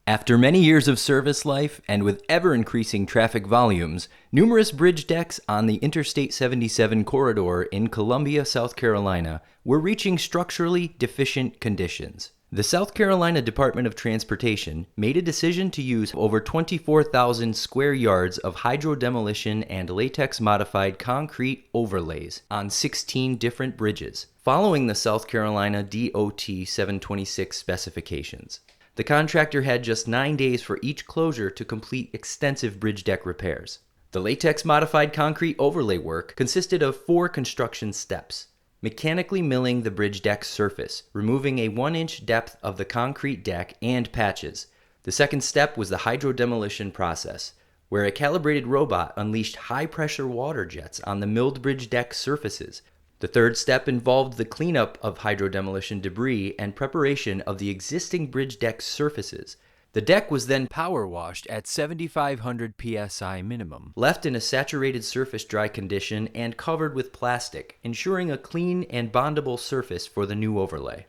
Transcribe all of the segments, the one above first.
After many years of service life and with ever-increasing traffic volumes, numerous bridge decks on the Interstate 77 corridor in Columbia, South Carolina, were reaching structurally deficient conditions. The South Carolina Department of Transportation made a decision to use over 24,000 square yards of hydrodemolition and latex modified concrete overlays on 16 different bridges, following the South Carolina DOT 726 specifications. The contractor had just 9 days for each closure to complete extensive bridge deck repairs. The latex modified concrete overlay work consisted of 4 construction steps: mechanically milling the bridge deck surface, removing a 1-inch depth of the concrete deck and patches. The second step was the hydrodemolition process, where a calibrated robot unleashed high-pressure water jets on the milled bridge deck surfaces. The third step involved the cleanup of hydrodemolition debris and preparation of the existing bridge deck surfaces. The deck was then power washed at 7,500 psi minimum, left in a saturated surface dry condition and covered with plastic, ensuring a clean and bondable surface for the new overlay.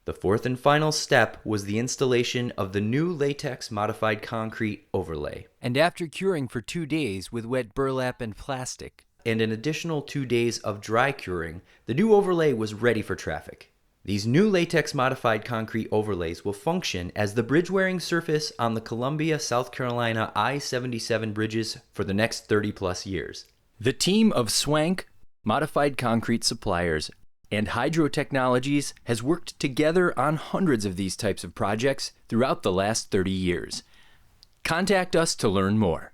The fourth and final step was the installation of the new latex modified concrete overlay. And after curing for 2 days with wet burlap and plastic, and an additional 2 days of dry curing, the new overlay was ready for traffic. These new latex modified concrete overlays will function as the bridge-wearing surface on the Columbia, South Carolina I-77 bridges for the next 30-plus years. The team of Swank, Modified Concrete Suppliers, and Hydro Technologies has worked together on hundreds of these types of projects throughout the last 30 years. Contact us to learn more.